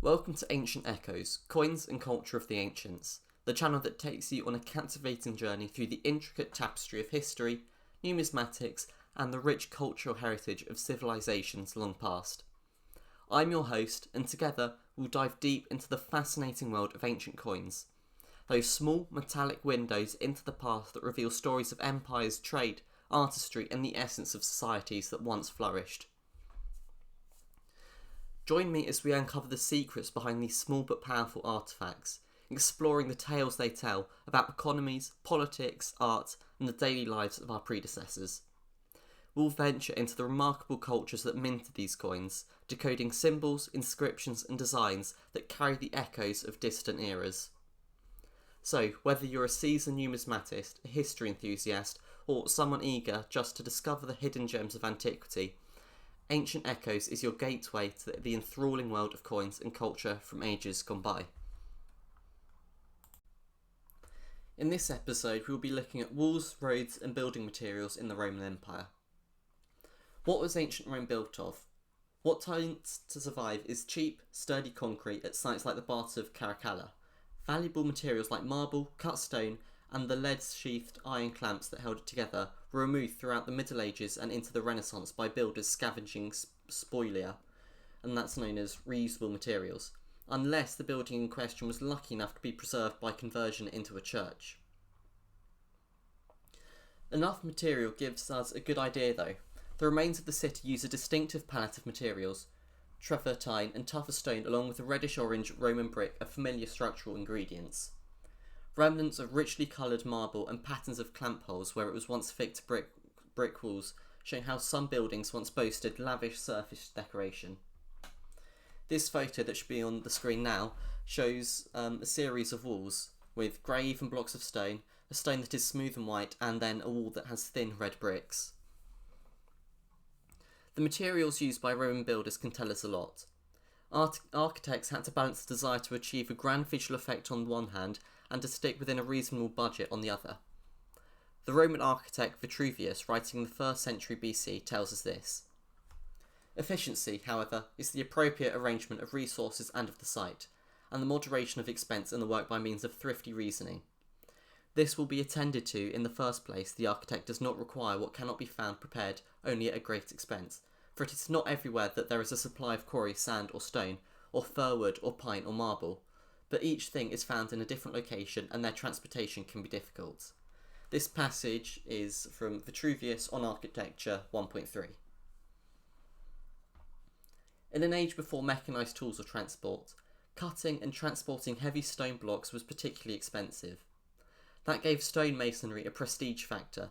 Welcome to Ancient Echoes, Coins and Culture of the Ancients, the channel that takes you on a captivating journey through the intricate tapestry of history, numismatics, and the rich cultural heritage of civilizations long past. I'm your host, and together we'll dive deep into the fascinating world of ancient coins. Those small, metallic windows into the past that reveal stories of empires, trade, artistry, and the essence of societies that once flourished. Join me as we uncover the secrets behind these small but powerful artefacts, exploring the tales they tell about economies, politics, art, and the daily lives of our predecessors. We'll venture into the remarkable cultures that minted these coins, decoding symbols, inscriptions, and designs that carry the echoes of distant eras. So, whether you're a seasoned numismatist, a history enthusiast, or someone eager just to discover the hidden gems of antiquity, Ancient Echoes is your gateway to the enthralling world of coins and culture from ages gone by. In this episode, we'll be looking at walls, roads, and building materials in the Roman Empire. What was ancient Rome built of? What tends to survive is cheap, sturdy concrete at sites like the Baths of Caracalla. Valuable materials like marble, cut stone, and the lead-sheathed iron clamps that held it together were removed throughout the Middle Ages and into the Renaissance by builders scavenging spolia, and that's known as reusable materials, unless the building in question was lucky enough to be preserved by conversion into a church. Enough material gives us a good idea though. The remains of the city use a distinctive palette of materials. Travertine and tougher stone along with a reddish-orange Roman brick are familiar structural ingredients. Remnants of richly coloured marble and patterns of clamp holes where it was once fixed to brick walls show how some buildings once boasted lavish surface decoration. This photo that should be on the screen now shows a series of walls with grey even blocks of stone, a stone that is smooth and white, and then a wall that has thin red bricks. The materials used by Roman builders can tell us a lot. Architects had to balance the desire to achieve a grand visual effect on one hand and to stick within a reasonable budget on the other. The Roman architect Vitruvius, writing in the 1st century BC, tells us this. Efficiency, however, is the appropriate arrangement of resources and of the site, and the moderation of expense in the work by means of thrifty reasoning. This will be attended to. In the first place, the architect does not require what cannot be found prepared only at a great expense, for it is not everywhere that there is a supply of quarry, sand or stone, or fir wood or pine or marble, but each thing is found in a different location and their transportation can be difficult. This passage is from Vitruvius on Architecture 1.3. In an age before mechanised tools of transport, cutting and transporting heavy stone blocks was particularly expensive. That gave stone masonry a prestige factor.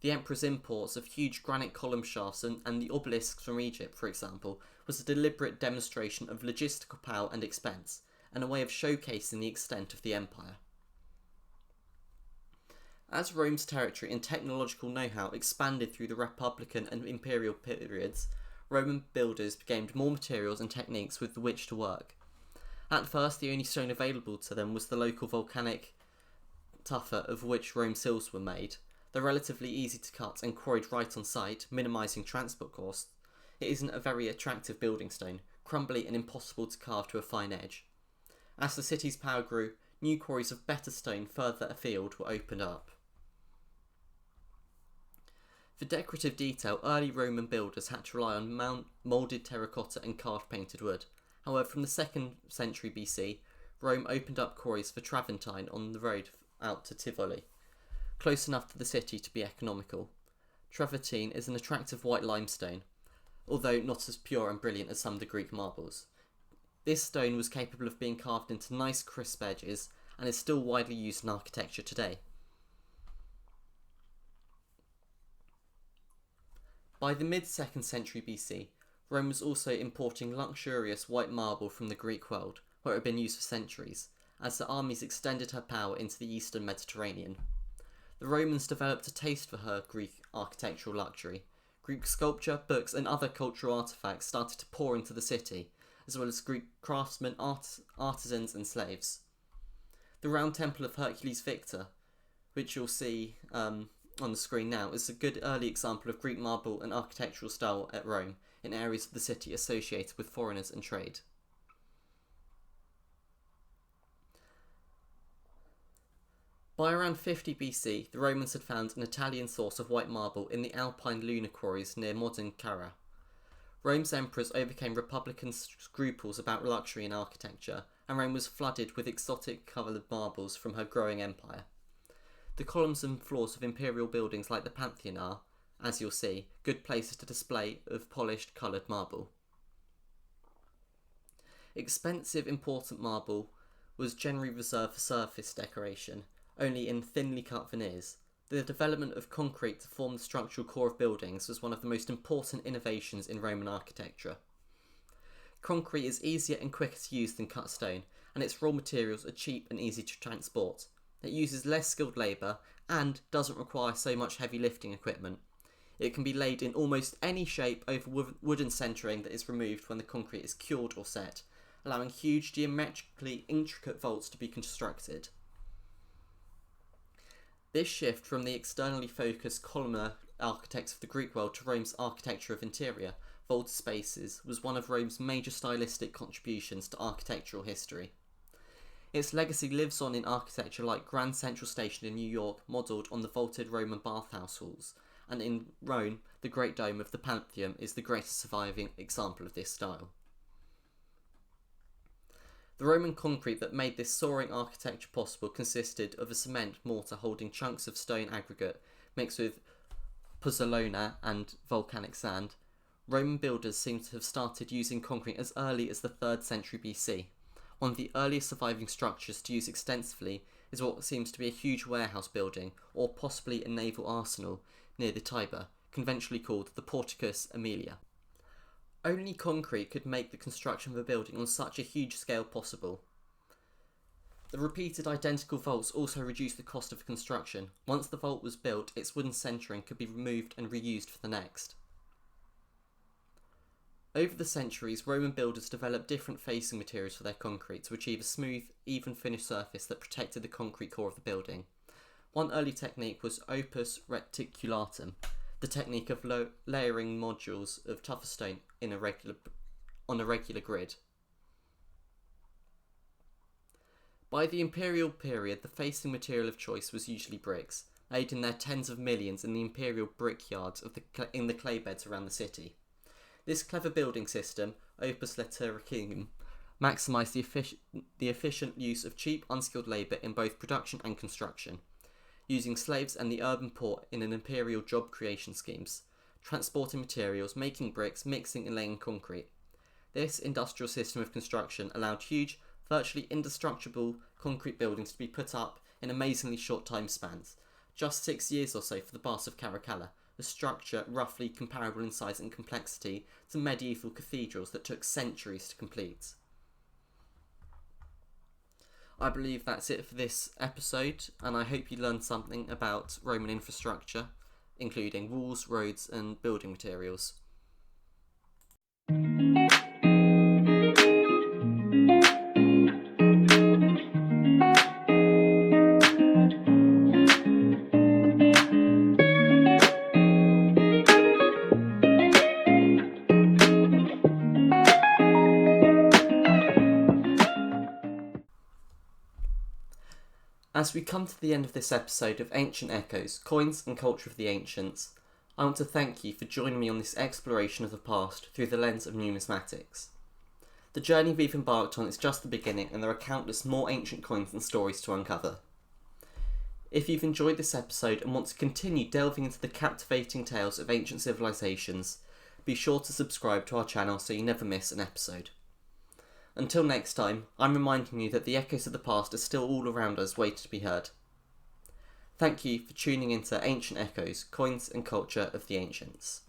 The emperor's imports of huge granite column shafts and the obelisks from Egypt, for example, was a deliberate demonstration of logistical power and expense, and a way of showcasing the extent of the empire. As Rome's territory and technological know-how expanded through the Republican and Imperial periods, Roman builders gained more materials and techniques with which to work. At first, the only stone available to them was the local volcanic tufa of which Rome sills were made. Though relatively easy to cut and quarried right on site, minimising transport costs, it isn't a very attractive building stone, crumbly and impossible to carve to a fine edge. As the city's power grew, new quarries of better stone further afield were opened up. For decorative detail, early Roman builders had to rely on moulded terracotta and carved painted wood. However, from the 2nd century BC, Rome opened up quarries for Travertine on the road out to Tivoli, close enough to the city to be economical. Travertine is an attractive white limestone, although not as pure and brilliant as some of the Greek marbles. This stone was capable of being carved into nice crisp edges and is still widely used in architecture today. By the mid-2nd century BC, Rome was also importing luxurious white marble from the Greek world, where it had been used for centuries, as the armies extended her power into the eastern Mediterranean. The Romans developed a taste for her Greek architectural luxury. Greek sculpture, books, and other cultural artefacts started to pour into the city, as well as Greek craftsmen, artisans, and slaves. The round temple of Hercules Victor, which you'll see on the screen now, is a good early example of Greek marble and architectural style at Rome, in areas of the city associated with foreigners and trade. By around 50 BC, the Romans had found an Italian source of white marble in the Alpine lunar quarries near modern Carrara. Rome's emperors overcame republican scruples about luxury in architecture, and Rome was flooded with exotic coloured marbles from her growing empire. The columns and floors of imperial buildings like the Pantheon are, as you'll see, good places to display of polished coloured marble. Expensive important marble was generally reserved for surface decoration, only in thinly cut veneers. The development of concrete to form the structural core of buildings was one of the most important innovations in Roman architecture. Concrete is easier and quicker to use than cut stone, and its raw materials are cheap and easy to transport. It uses less skilled labour and doesn't require so much heavy lifting equipment. It can be laid in almost any shape over wooden centering that is removed when the concrete is cured or set, allowing huge geometrically intricate vaults to be constructed. This shift from the externally focused columnar architects of the Greek world to Rome's architecture of interior, vaulted spaces, was one of Rome's major stylistic contributions to architectural history. Its legacy lives on in architecture like Grand Central Station in New York, modelled on the vaulted Roman bathhouse halls, and in Rome, the Great Dome of the Pantheon is the greatest surviving example of this style. The Roman concrete that made this soaring architecture possible consisted of a cement mortar holding chunks of stone aggregate mixed with pozzolana and volcanic sand. Roman builders seem to have started using concrete as early as the 3rd century BC. One of the earliest surviving structures to use extensively is what seems to be a huge warehouse building, or possibly a naval arsenal, near the Tiber, conventionally called the Porticus Aemilia. Only concrete could make the construction of a building on such a huge scale possible. The repeated identical vaults also reduced the cost of construction. Once the vault was built, its wooden centering could be removed and reused for the next. Over the centuries, Roman builders developed different facing materials for their concrete to achieve a smooth, even finished surface that protected the concrete core of the building. One early technique was opus reticulatum, the technique of layering modules of tougher stone on a regular grid. By the imperial period, the facing material of choice was usually bricks, made in their tens of millions in the imperial brickyards in the clay beds around the city. This clever building system, opus latericum, maximised the efficient use of cheap, unskilled labour in both production and construction, using slaves and the urban poor in an imperial job creation schemes, transporting materials, making bricks, mixing and laying concrete. This industrial system of construction allowed huge, virtually indestructible concrete buildings to be put up in amazingly short time spans, just 6 years or so for the Baths of Caracalla, a structure roughly comparable in size and complexity to medieval cathedrals that took centuries to complete. I believe that's it for this episode, and I hope you learned something about Roman infrastructure, including walls, roads, and building materials. As we come to the end of this episode of Ancient Echoes, Coins and Culture of the Ancients, I want to thank you for joining me on this exploration of the past through the lens of numismatics. The journey we've embarked on is just the beginning, and there are countless more ancient coins and stories to uncover. If you've enjoyed this episode and want to continue delving into the captivating tales of ancient civilizations, be sure to subscribe to our channel so you never miss an episode. Until next time, I'm reminding you that the echoes of the past are still all around us waiting to be heard. Thank you for tuning into Ancient Echoes, Coins and Culture of the Ancients.